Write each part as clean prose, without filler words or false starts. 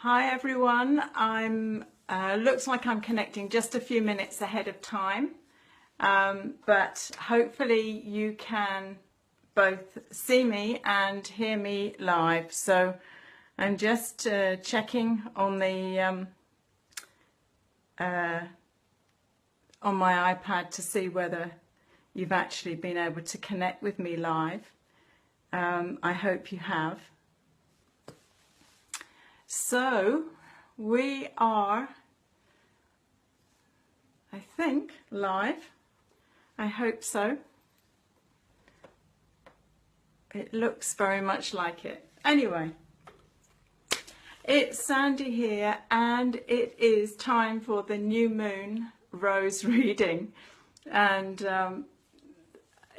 Hi everyone, I'm looks like I'm connecting just a few minutes ahead of time, but hopefully you can both see me and hear me live. So I'm just checking on the on my iPad to see whether you've actually been able to connect with me live. I hope you have. So we are, I think, live. I hope so. It looks very much like it. Anyway, it's Sandy here, and it is time for the new moon rose reading. And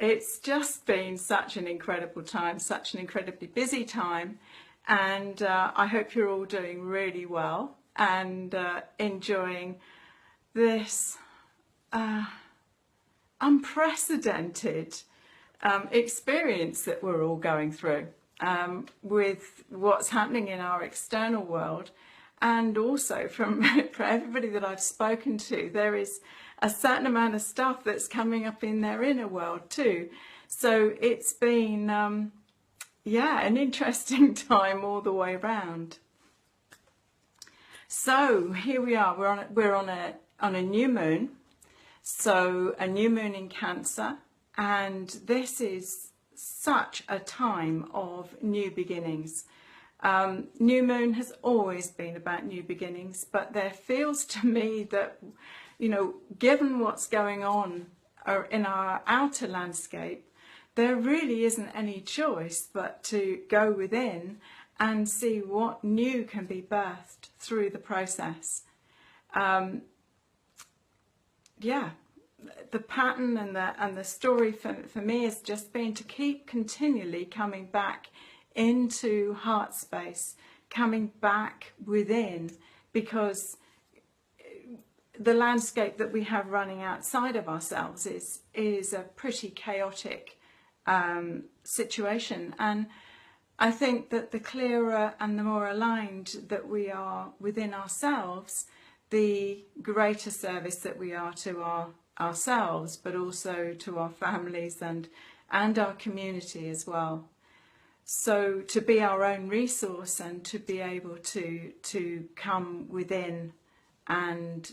it's just been such an incredible time, such an incredibly busy time. And I hope you're all doing really well and enjoying this unprecedented experience that we're all going through with what's happening in our external world. And also from for everybody that I've spoken to, there is a certain amount of stuff that's coming up in their inner world too. So it's been yeah, an interesting time all the way around. So here we are. We're on a new moon. So a new moon in Cancer, and this is such a time of new beginnings. New moon has always been about new beginnings, but there feels to me that, you know, given what's going on in our outer landscape, there really isn't any choice but to go within and see what new can be birthed through the process. Yeah, the pattern and the story for me has just been to keep continually coming back into heart space, coming back within, because the landscape that we have running outside of ourselves is a pretty chaotic situation, and I think that the clearer and the more aligned that we are within ourselves, the greater service that we are to ourselves, but also to our families and our community as well. So to be our own resource and to be able to come within and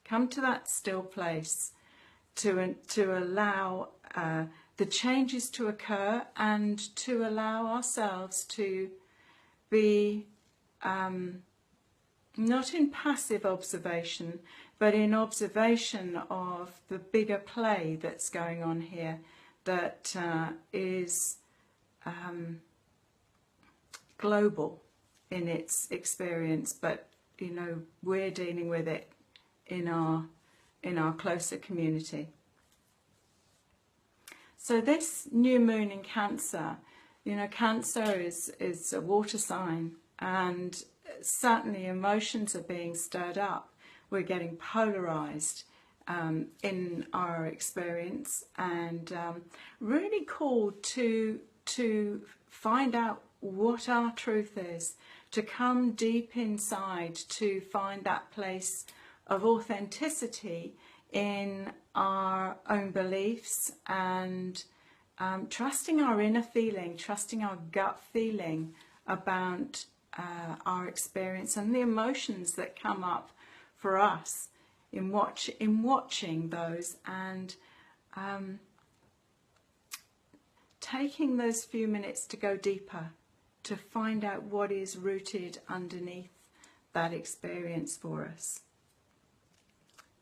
come to that still place, to allow the changes to occur and to allow ourselves to be not in passive observation, but in observation of the bigger play that's going on here, that is global in its experience, but you know, we're dealing with it in our closer community. So this new moon in Cancer, you know, Cancer is a water sign, and certainly emotions are being stirred up. We're getting polarized in our experience, and really called to find out what our truth is, to come deep inside, to find that place of authenticity in our own beliefs, and trusting our inner feeling, trusting our gut feeling about our experience and the emotions that come up for us in watching those, and taking those few minutes to go deeper, to find out what is rooted underneath that experience for us.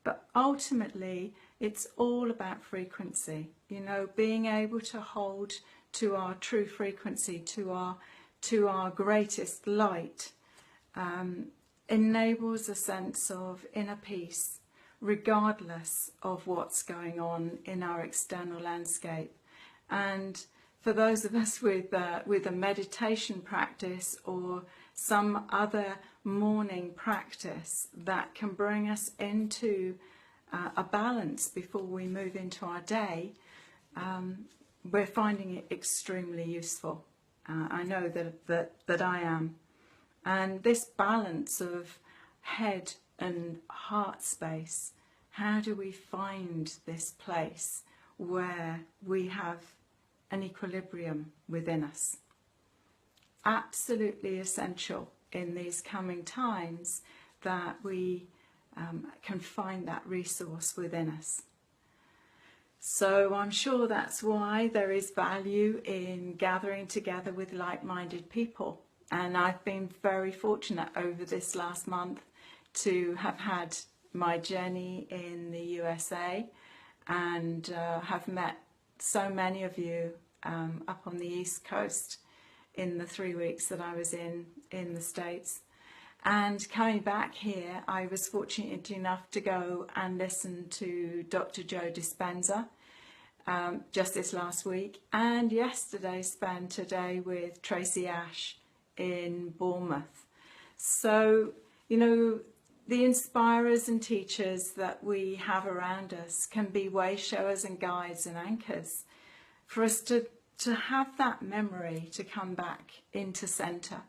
But ultimately, it's all about frequency, you know, being able to hold to our true frequency, to our greatest light, enables a sense of inner peace, regardless of what's going on in our external landscape. And for those of us with a meditation practice or some other morning practice that can bring us into a balance before we move into our day, we're finding it extremely useful. I know that I am. And this balance of head and heart space, how do we find this place where we have an equilibrium within us? Absolutely essential in these coming times that we can find that resource within us. So I'm sure that's why there is value in gathering together with like-minded people. And I've been very fortunate over this last month to have had my journey in the USA and have met so many of you up on the East Coast in the 3 weeks that I was in the States. And coming back here, I was fortunate enough to go and listen to Dr. Joe Dispenza just this last week, and yesterday spent a day with Tracy Ash in Bournemouth. So, you know, the inspirers and teachers that we have around us can be way showers and guides and anchors for us to have that memory to come back into centre.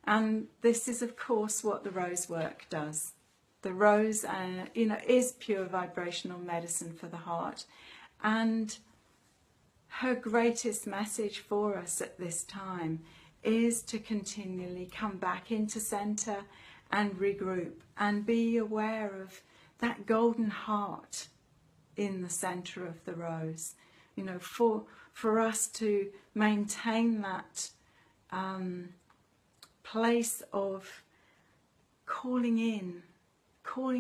And this is, of course, what the rose work does. The rose, is pure vibrational medicine for the heart. And her greatest message for us at this time is to continually come back into centre and regroup and be aware of that golden heart in the centre of the rose. You know, for us to maintain that place of calling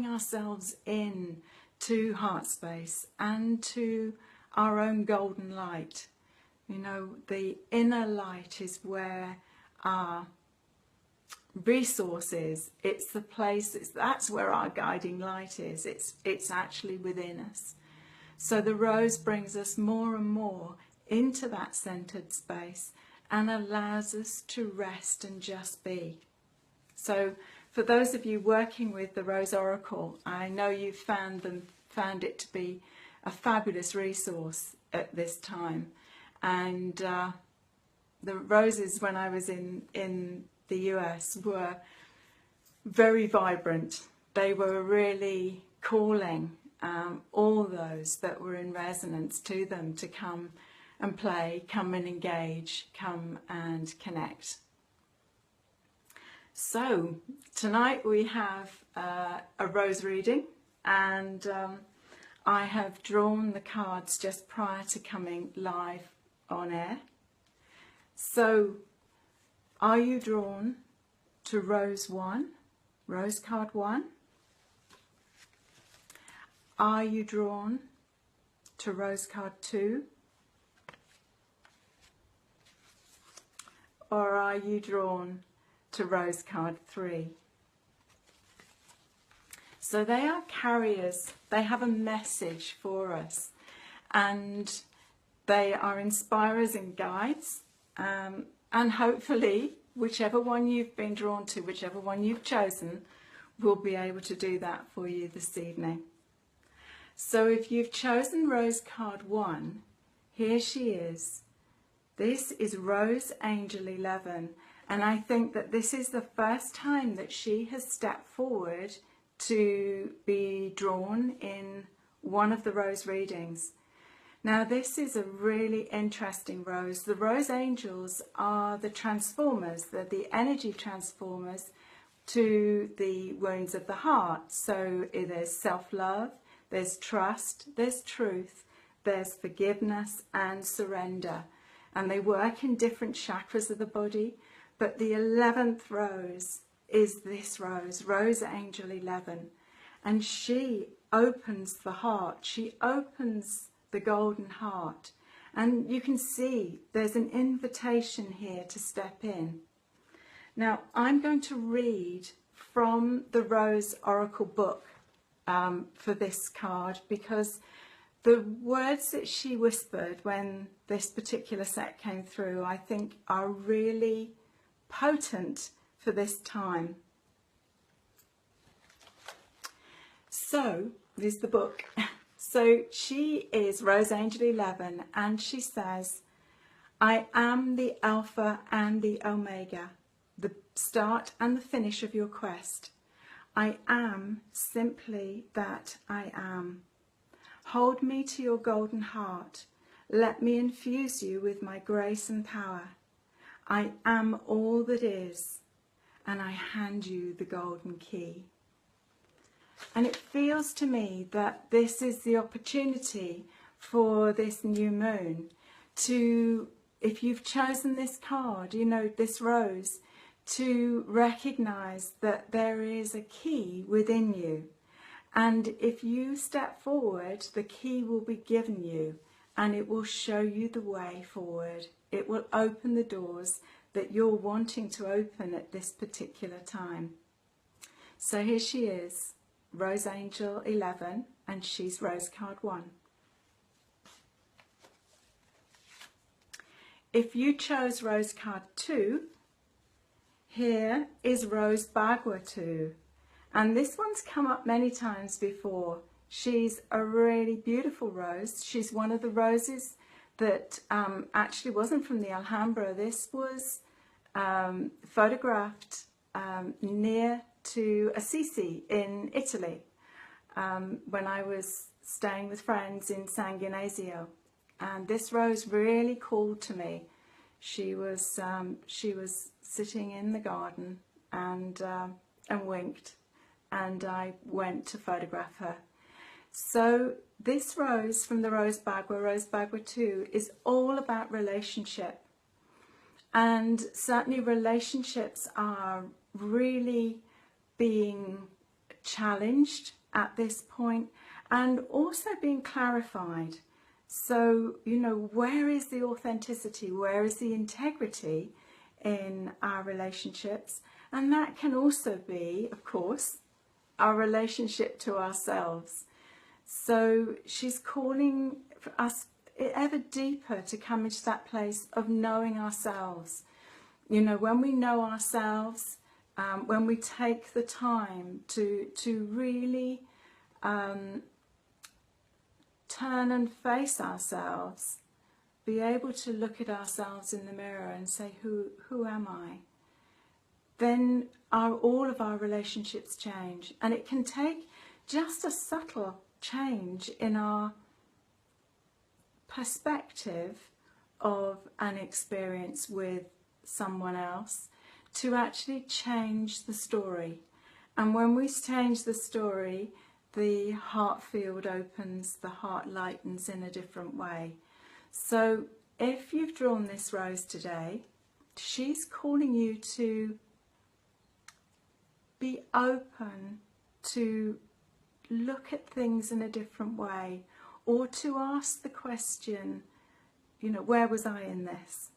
ourselves in to heart space and to our own golden light. You know, the inner light is where our resource is. It's the place, that's where our guiding light is. It's actually within us. So the rose brings us more and more into that centered space and allows us to rest and just be. So for those of you working with the Rose Oracle, I know you've found it to be a fabulous resource at this time. And the roses, when I was in the US, were very vibrant. They were really calling all those that were in resonance to them to come and play, come and engage, come and connect. So tonight we have a rose reading, and I have drawn the cards just prior to coming live on air. So are you drawn to Rose 1, Rose card 1? Are you drawn to Rose card 2? Or are you drawn to Rose card 3? So they are carriers. They have a message for us, and they are inspirers and guides, and hopefully whichever one you've been drawn to, whichever one you've chosen, will be able to do that for you this evening. So if you've chosen Rose card 1, here she is. This is Rose Angel 11, and I think that this is the first time that she has stepped forward to be drawn in one of the rose readings. Now this is a really interesting rose. The rose angels are the transformers, they're the energy transformers to the wounds of the heart. So there's self-love, there's trust, there's truth, there's forgiveness and surrender. And they work in different chakras of the body, but the 11th rose is this rose, Rose Angel 11. And she opens the heart, she opens the golden heart. And you can see there's an invitation here to step in. Now, I'm going to read from the Rose Oracle book for this card, because the words that she whispered when this particular set came through, I think, are really potent for this time. So, this is the book. So she is Rose Angel 11, and she says, I am the Alpha and the Omega, the start and the finish of your quest. I am simply that I am. Hold me to your golden heart. Let me infuse you with my grace and power. I am all that is, and I hand you the golden key. And it feels to me that this is the opportunity for this new moon to, if you've chosen this card, you know, this rose, to recognize that there is a key within you. And if you step forward, the key will be given you and it will show you the way forward. It will open the doors that you're wanting to open at this particular time. So here she is, Rose Angel 11, and she's Rose Card 1. If you chose Rose Card 2, here is Rose Bagua 2. And this one's come up many times before. She's a really beautiful rose. She's one of the roses that actually wasn't from the Alhambra. This was photographed near to Assisi in Italy when I was staying with friends in San Ginesio. And this rose really called to me. She was sitting in the garden and winked, and I went to photograph her. So this rose from the Rose Bagua 2, is all about relationship. And certainly relationships are really being challenged at this point and also being clarified. So, you know, where is the authenticity? Where is the integrity in our relationships? And that can also be, of course, our relationship to ourselves. So she's calling for us ever deeper to come into that place of knowing ourselves. You know, when we know ourselves, when we take the time to really turn and face ourselves, be able to look at ourselves in the mirror and say, who am I? Then all of our relationships change. And it can take just a subtle change in our perspective of an experience with someone else to actually change the story. And when we change the story, the heart field opens, the heart lightens in a different way. So if you've drawn this rose today, she's calling you to be open to look at things in a different way, or to ask the question, you know, where was I in this?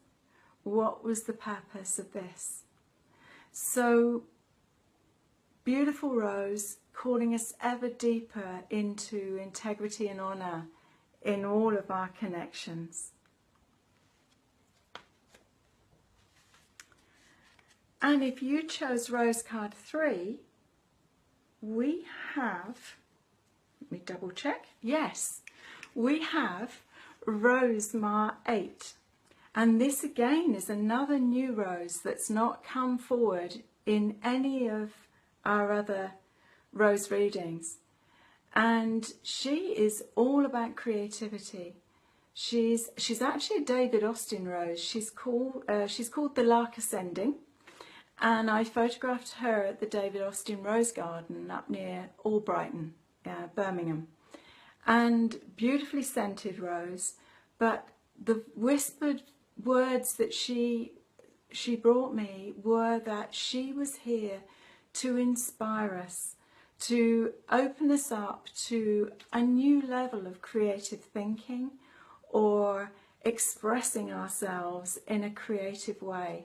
What was the purpose of this? So, beautiful rose, calling us ever deeper into integrity and honour in all of our connections. And if you chose Rose Card 3, we have, let me double check, yes, we have Rose Ma 8. And this again is another new rose that's not come forward in any of our other rose readings. And she is all about creativity. She's actually a David Austin rose. She's called the Lark Ascending. And I photographed her at the David Austin Rose Garden up near Albrighton, Birmingham. And beautifully scented rose, but the whispered words that she brought me were that she was here to inspire us, to open us up to a new level of creative thinking or expressing ourselves in a creative way.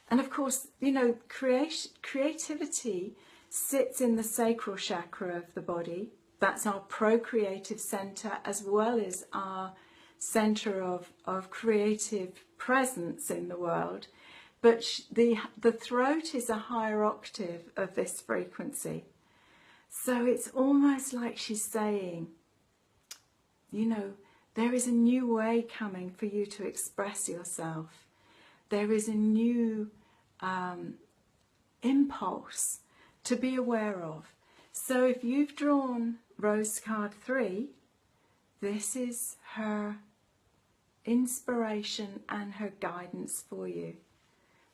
And of course, you know, creativity sits in the sacral chakra of the body. That's our procreative center, as well as our center of creative presence in the world. But the throat is a higher octave of this frequency. So it's almost like she's saying, you know, There is a new way coming for you to express yourself. There is a new impulse to be aware of. So if you've drawn Rose card 3, this is her inspiration and her guidance for you.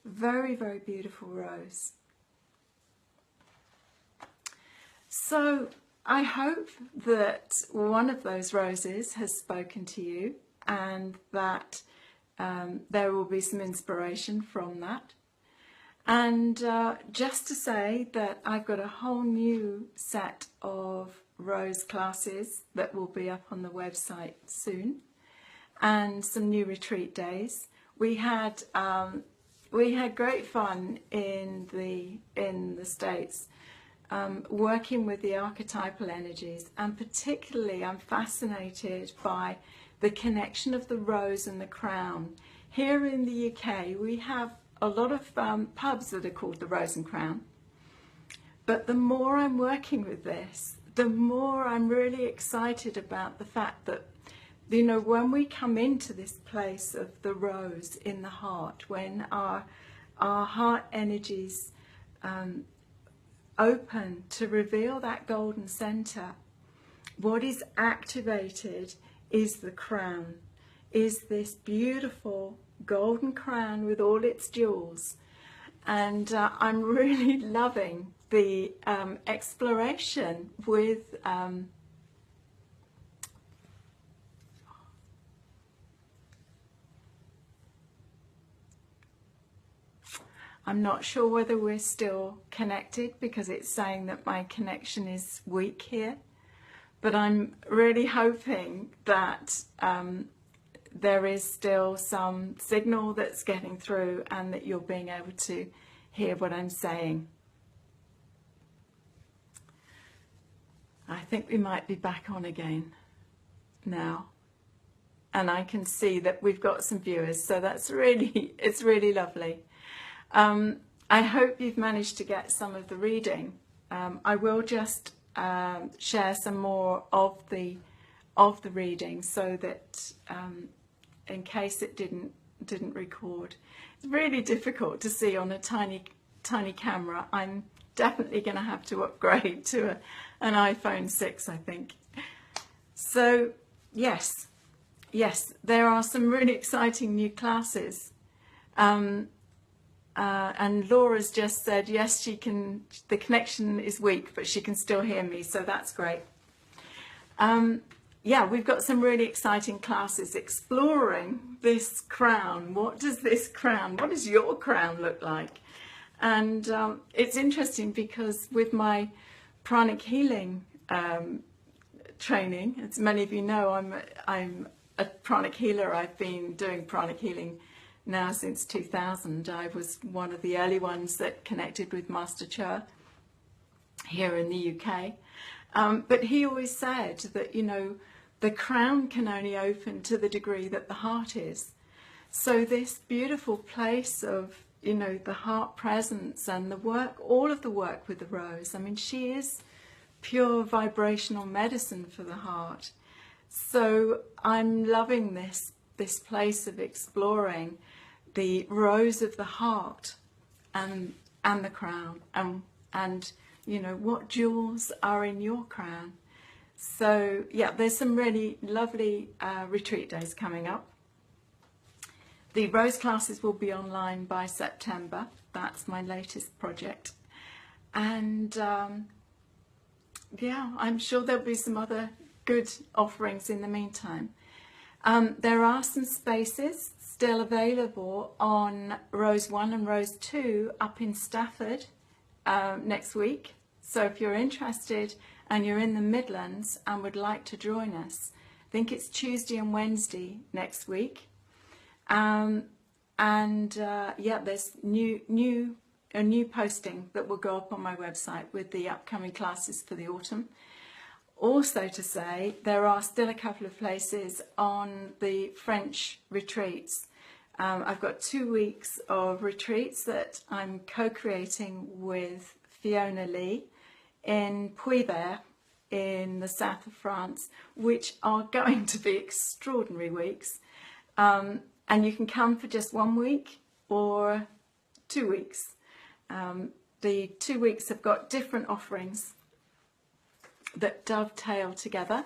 Very, very beautiful rose. So I hope that one of those roses has spoken to you, and that there will be some inspiration from that. And just to say that I've got a whole new set of rose classes that will be up on the website soon, and some new retreat days. We had great fun in the States, working with the archetypal energies, and particularly I'm fascinated by the connection of the rose and the crown. Here in the UK we have a lot of pubs that are called the Rose and Crown, but the more I'm working with this, the more I'm really excited about the fact that, you know, when we come into this place of the rose in the heart, when our heart energies open to reveal that golden center, what is activated is the crown, is this beautiful golden crown with all its jewels. And I'm really loving the exploration with I'm not sure whether we're still connected, because it's saying that my connection is weak here, but I'm really hoping that there is still some signal that's getting through, and that you're being able to hear what I'm saying. I think we might be back on again now, and I can see that we've got some viewers, so that's really, it's really lovely. I hope you've managed to get some of the reading. I will just share some more of the reading, so that in case it didn't record. It's really difficult to see on a tiny camera. I'm definitely going to have to upgrade to an iPhone 6, I think. So yes, there are some really exciting new classes. And Laura's just said, yes, she can, the connection is weak, but she can still hear me, so that's great. Yeah, we've got some really exciting classes exploring this crown. What does this crown, what does your crown look like? And it's interesting because with my pranic healing training, as many of you know, I'm a pranic healer. I've been doing pranic healing now since 2000. I was one of the early ones that connected with Master Cha here in the UK. But he always said that, you know, the crown can only open to the degree that the heart is. So this beautiful place of, you know, the heart presence and the work, all of the work with the rose. I mean, she is pure vibrational medicine for the heart. So I'm loving this place of exploring the rose of the heart and the crown, and you know, what jewels are in your crown. So yeah, there's some really lovely retreat days coming up. The rose classes will be online by September. That's my latest project. And yeah, I'm sure there'll be some other good offerings in the meantime. There are some spaces still available on Rose 1 and Rose 2 up in Stafford next week. So if you're interested and you're in the Midlands and would like to join us, I think it's Tuesday and Wednesday next week. Yeah, there's a new posting that will go up on my website with the upcoming classes for the autumn. Also to say, there are still a couple of places on the French retreats. I've got 2 weeks of retreats that I'm co-creating with Fiona Lee in Puy-Vert in the south of France, which are going to be extraordinary weeks. And you can come for just 1 week or 2 weeks. The 2 weeks have got different offerings that dovetail together,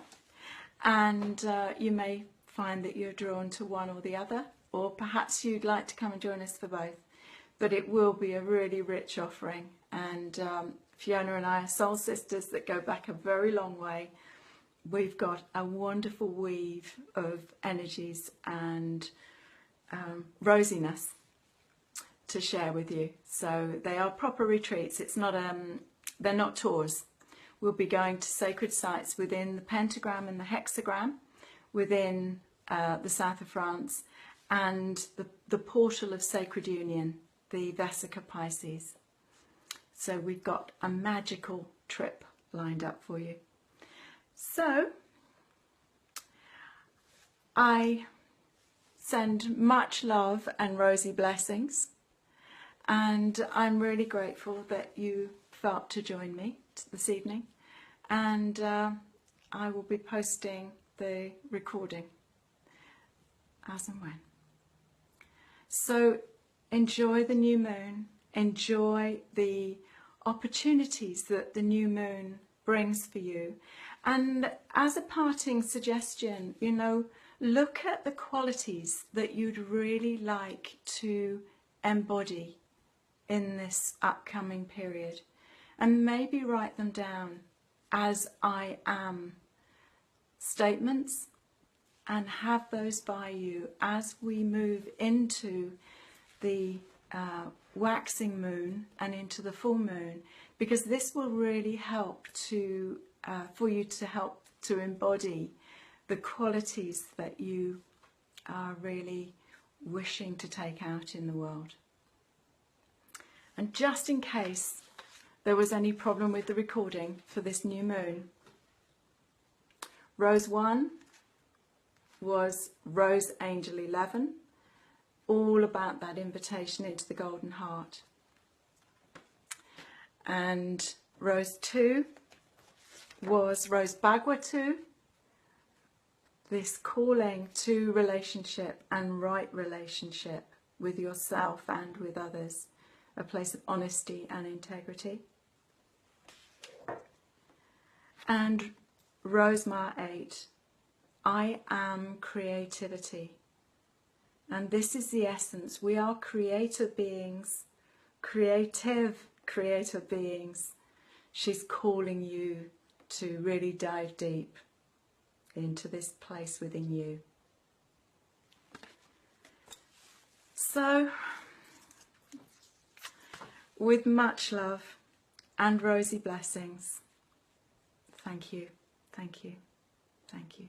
and you may find that you're drawn to one or the other, or perhaps you'd like to come and join us for both. But it will be a really rich offering, and Fiona and I are soul sisters that go back a very long way. We've got a wonderful weave of energies and rosiness to share with you. So they are proper retreats. It's not they're not tours. We'll be going to sacred sites within the pentagram and the hexagram, within the south of France, and the portal of sacred union, the Vesica Pisces. So we've got a magical trip lined up for you. So I send much love and rosy blessings, and I'm really grateful that you felt to join me this evening, and I will be posting the recording as and when. So enjoy the new moon, enjoy the opportunities that the new moon brings for you, and as a parting suggestion, you know, look at the qualities that you'd really like to embody in this upcoming period, and maybe write them down as I am statements, and have those by you as we move into the waxing moon and into the full moon, because this will really help to for you to help to embody the qualities that you are really wishing to take out in the world. And just in case there was any problem with the recording for this new moon, Rose 1 was Rose Angel 11, all about that invitation into the golden heart. And Rose 2 was Rose Bagua 2, this calling to relationship and right relationship with yourself and with others, a place of honesty and integrity. And Rose Ma 8, I am creativity. And this is the essence. We are creator beings, creative creator beings. She's calling you to really dive deep into this place within you. So, with much love and rosy blessings, thank you, thank you, thank you.